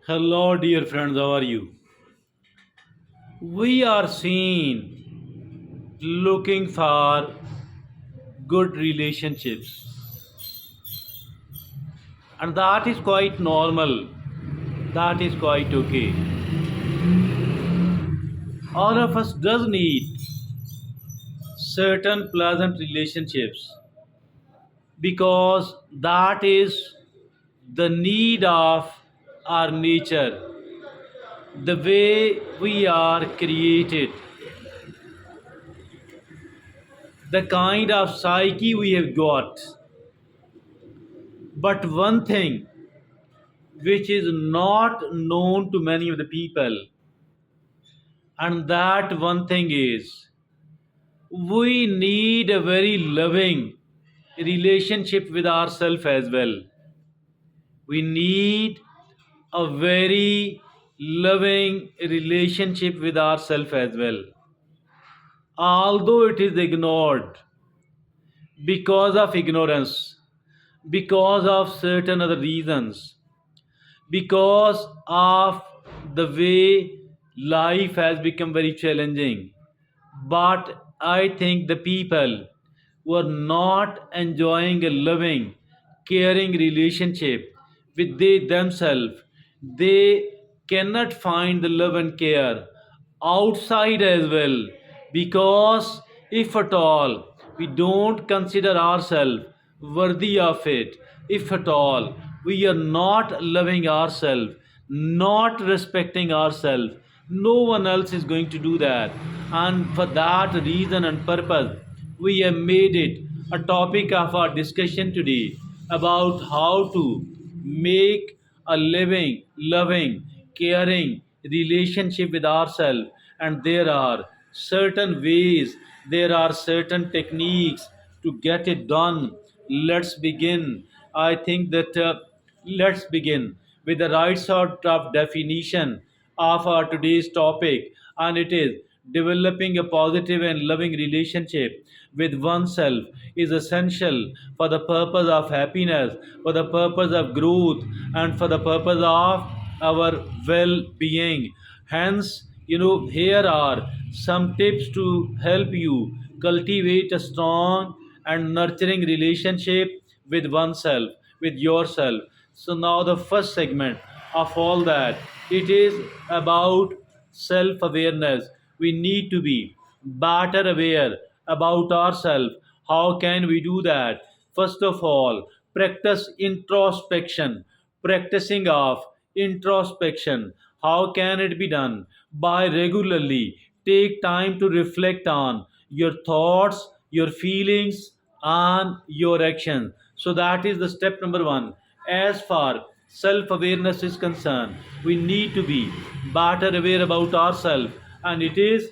Hello, dear friends, how are you? We are seen looking for good relationships, and that is quite normal. That is quite okay. All of us does need certain pleasant relationships because that is the need of our nature, the way we are created, the kind of psyche we have got. But one thing which is not known to many of the people, and that one thing is we need a very loving relationship with ourselves as well. We need a very loving relationship with ourselves as well. Although it is ignored because of ignorance, because of certain other reasons, because of the way life has become very challenging. But I think the people who are not enjoying a loving, caring relationship with they themselves, they cannot find the love and care outside as well. Because if at all we don't consider ourselves worthy of it, if at all we are not loving ourselves, not respecting ourselves, no one else is going to do that. And for that reason and purpose, we have made it a topic of our discussion today about how to make a living, loving, caring relationship with ourselves. And there are certain ways, there are certain techniques to get it done. Let's begin. I think that let's begin with the right sort of definition of our today's topic, and it is developing a positive and loving relationship with oneself is essential for the purpose of happiness, for the purpose of growth, and for the purpose of our well being. Hence, here are some tips to help you cultivate a strong and nurturing relationship with oneself, with yourself. So, now the first segment of all that, it is about self awareness. We need to be better aware about ourselves. How can we do that? First of all, practice introspection. Practicing of introspection. How can it be done? By regularly take time to reflect on your thoughts, your feelings, and your actions. So that is the step number one. As far self awareness is concerned, we need to be better aware about ourselves, and it is,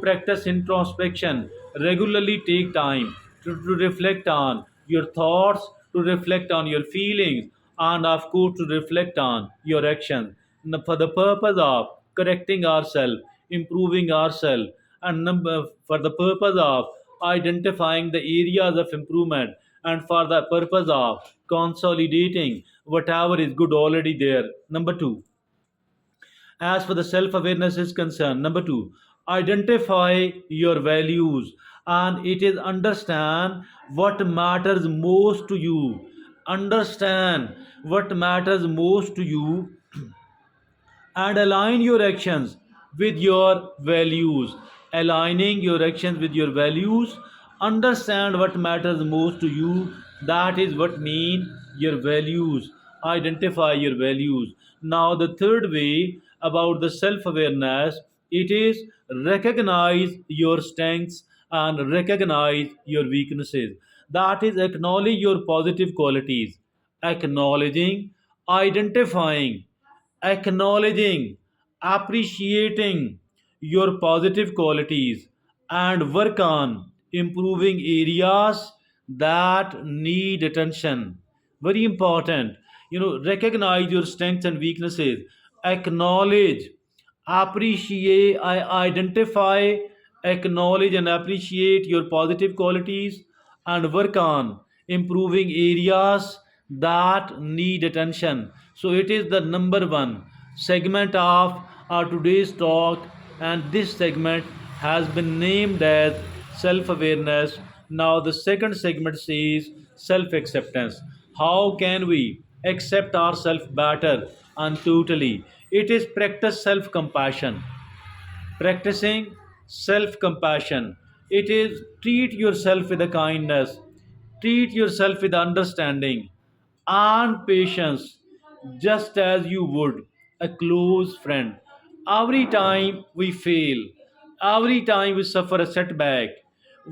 practice introspection. Regularly take time to reflect on your thoughts, to reflect on your feelings, and of course to reflect on your actions for the purpose of correcting ourselves, improving ourselves, and for the purpose of identifying the areas of improvement, and for the purpose of consolidating whatever is good already there. Number two, as for the self awareness is concerned, number two, identify your values, and it is understand what matters most to you. Understand what matters most to you and align your actions with your values. Aligning your actions with your values, understand what matters most to you. That is what mean your values. Identify your values. Now the third way about the self awareness, it is recognize your strengths and recognize your weaknesses. That is acknowledge your positive qualities. Acknowledging, identifying, acknowledging, appreciating your positive qualities, and work on improving areas that need attention. Very important. Recognize your strengths and weaknesses, acknowledge, appreciate, identify, acknowledge, and appreciate your positive qualities, and work on improving areas that need attention. So it is the number one. segment of our today's talk, and this segment has been named as self awareness. Now, the second segment says self acceptance. How can we accept ourselves better and totally? It is practice self compassion. Practicing self compassion. It is treat yourself with a kindness, treat yourself with understanding and patience, just as you would a close friend. Every time we fail, every time we suffer a setback,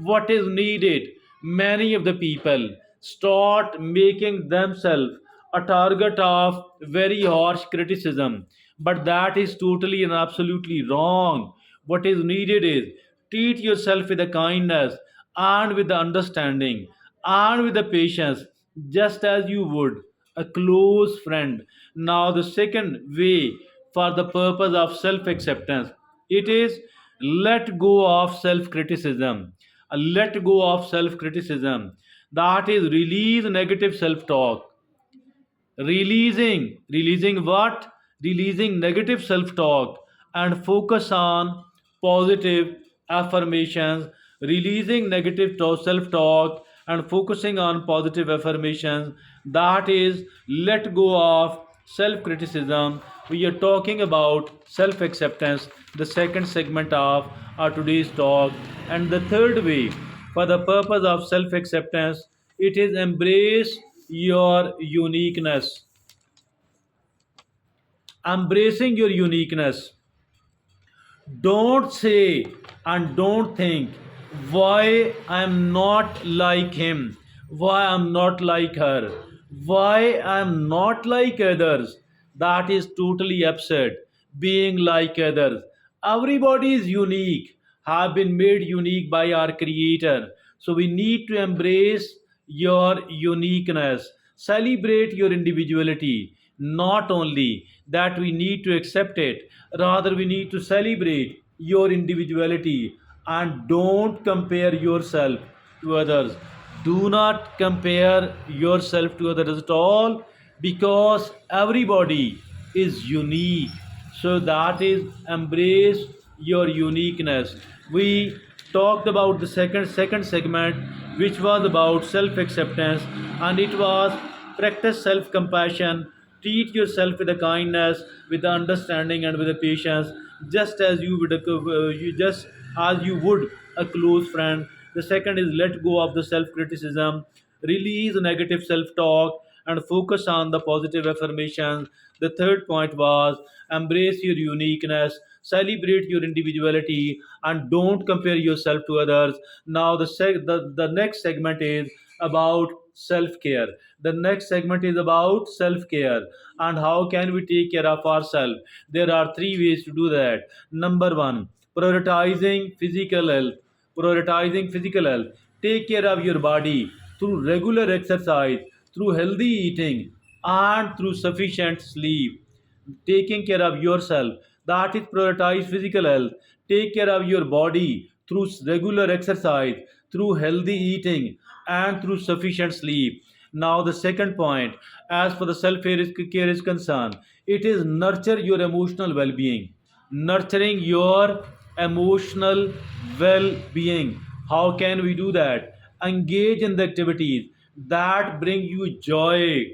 what is needed? Many of the people start making themselves a target of very harsh criticism, but that is totally and absolutely wrong. What is needed is treat yourself with a kindness and with the understanding and with the patience, just as you would a close friend. Now, the second way for the purpose of self acceptance, it is let go of self criticism. Let go of self criticism. That is release negative self talk. Releasing what? Releasing negative self talk and focus on positive affirmations. Releasing negative self talk and focusing on positive affirmations. That is let go of self criticism. We are talking about self acceptance, the second segment of our today's talk. And the third way for the purpose of self acceptance, it is embrace your uniqueness. Embracing your uniqueness. Don't say and don't think why I'm not like him, why I'm not like her, why I'm not like others. That is totally absurd. Being like others. Everybody is unique, have been made unique by our Creator. So we need to embrace your uniqueness, celebrate your individuality. Not only that, we need to accept it, rather, we need to celebrate your individuality and don't compare yourself to others. Do not compare yourself to others at all, because everybody is unique. So that is embrace your uniqueness. We talked about the second segment, which was about self acceptance, and it was practice self compassion. Treat yourself with a kindness, with the understanding, and with the patience, just as you would just as you would a close friend. The second is let go of the self criticism, release negative self talk, and focus on the positive affirmations. The third point was embrace your uniqueness, celebrate your individuality, and don't compare yourself to others. Now, the next segment is about self care. The next segment is about self care and how can we take care of ourselves. There are three ways to do that. Number one, prioritizing physical health. Prioritizing physical health. Take care of your body through regular exercise, through healthy eating, and through sufficient sleep. Taking care of yourself, that is prioritize physical health. Take care of your body through regular exercise, through healthy eating, and through sufficient sleep. Now, the second point, as for the self care is concerned, it is nurture your emotional well being. Nurturing your emotional well being. How can we do that? Engage in the activities that bring you joy.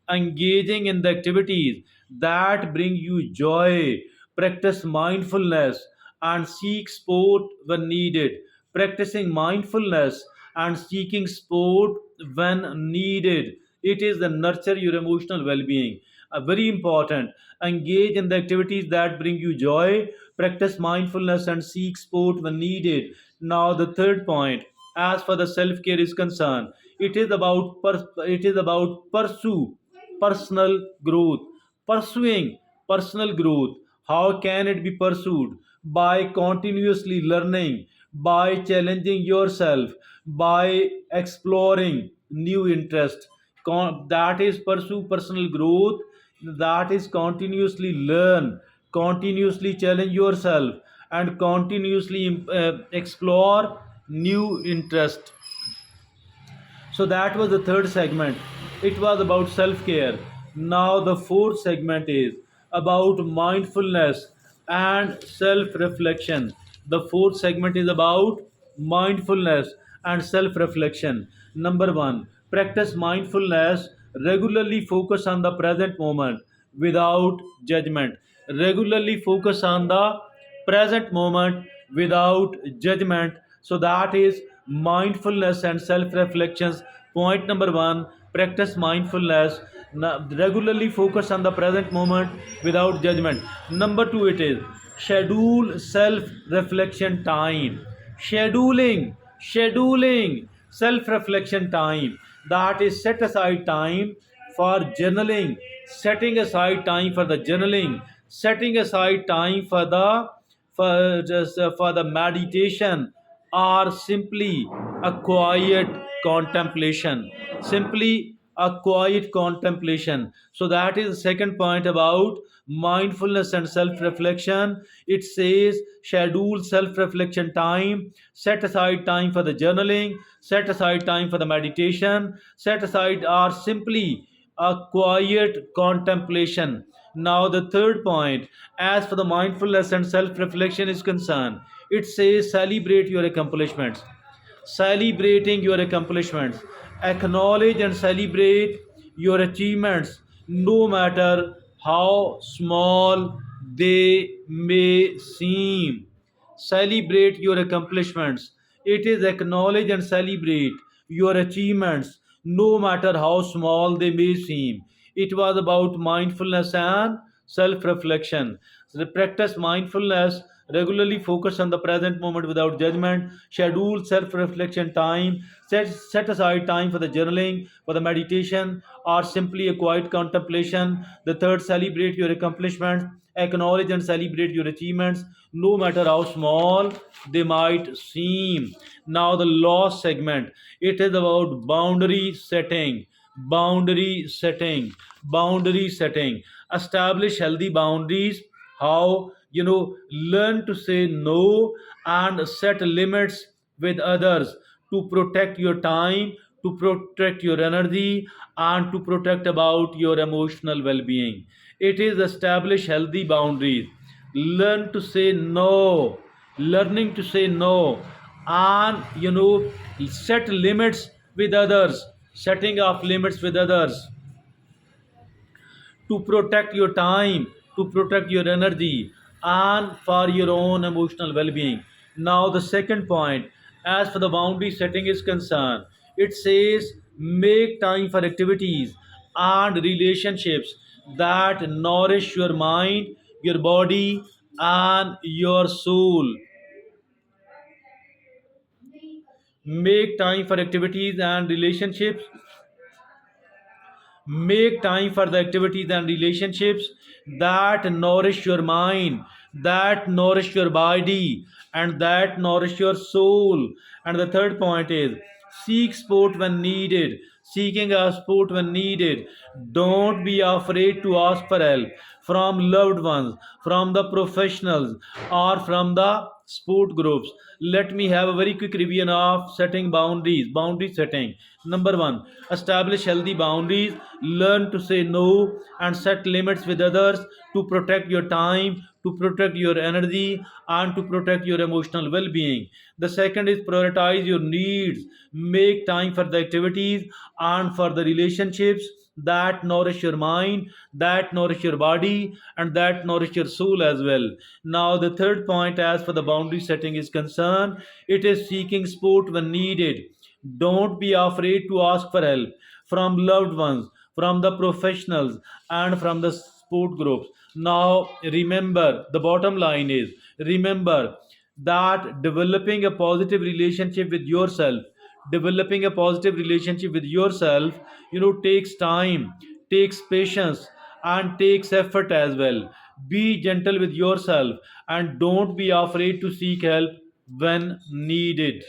Engaging in the activities that bring you joy. Practice mindfulness and seek sport when needed. Practicing mindfulness and seeking sport when needed. It is the nurture your emotional well-being. Very important. Engage in the activities that bring you joy. Practice mindfulness and seek sport when needed. Now, the third point, as for the self-care is concerned, it is about pursue personal growth. Pursuing personal growth. How can it be pursued? By continuously learning, by challenging yourself, by exploring new interests. That is pursue personal growth. That is continuously learn, continuously challenge yourself, and continuously explore new interest. So that was the third segment. It was about self care. Now, the fourth segment is about mindfulness and self reflection. The fourth segment is about mindfulness and self reflection. Number one, practice mindfulness, regularly focus on the present moment without judgment. Regularly focus on the present moment without judgment. So that is mindfulness and self reflections. Point number one, practice mindfulness. Regularly focus on the present moment without judgment. Number two, it is schedule self reflection time. Scheduling self reflection time. That is, set aside time for journaling, setting aside time for the journaling, setting aside time for the for the meditation, or simply a quiet contemplation. Simply a quiet contemplation. So that is the second point about mindfulness and self-reflection. It says schedule self-reflection time, set aside time for the journaling, set aside time for the meditation, set aside or simply a quiet contemplation. Now, the third point, as for the mindfulness and self reflection is concerned, it says celebrate your accomplishments. Celebrating your accomplishments. Acknowledge and celebrate your achievements, no matter how small they may seem. Celebrate your accomplishments. It is acknowledge and celebrate your achievements, no matter how small they may seem. It was about mindfulness and self reflection. Practice mindfulness, regularly focus on the present moment without judgment, schedule self reflection time, set aside time for the journaling, for the meditation, or simply a quiet contemplation. The third, celebrate your accomplishments, acknowledge and celebrate your achievements, no matter how small they might seem. Now, the last segment, it is about boundary setting. Boundary setting. Boundary setting. Establish healthy boundaries. How? Learn to say no and set limits with others to protect your time, to protect your energy, and to protect about your emotional well-being. It is establish healthy boundaries. Learn to say no. Learning to say no, and set limits with others. Setting of limits with others to protect your time, to protect your energy, and for your own emotional well being. Now, the second point, as for the boundary setting is concerned, it says make time for activities and relationships that nourish your mind, your body, and your soul. Make time for activities and relationships. Make time for the activities and relationships that nourish your mind, that nourish your body, and that nourish your soul. And the third point is seek support when needed. Seeking a support when needed. Don't be afraid to ask for help from loved ones, from the professionals, or from the sport groups. Let me have a very quick review of setting boundaries. Boundary setting. Number one, establish healthy boundaries. Learn to say no and set limits with others to protect your time, to protect your energy, and to protect your emotional well being. The second is prioritize your needs. Make time for the activities and for the relationships that nourish your mind, that nourish your body, and that nourish your soul as well. Now, the third point, as for the boundary setting is concerned, it is seeking support when needed. Don't be afraid to ask for help from loved ones, from the professionals, and from the sport groups. Now, remember, the bottom line is remember that developing a positive relationship with yourself, takes time, takes patience, and takes effort as well. Be gentle with yourself and don't be afraid to seek help when needed.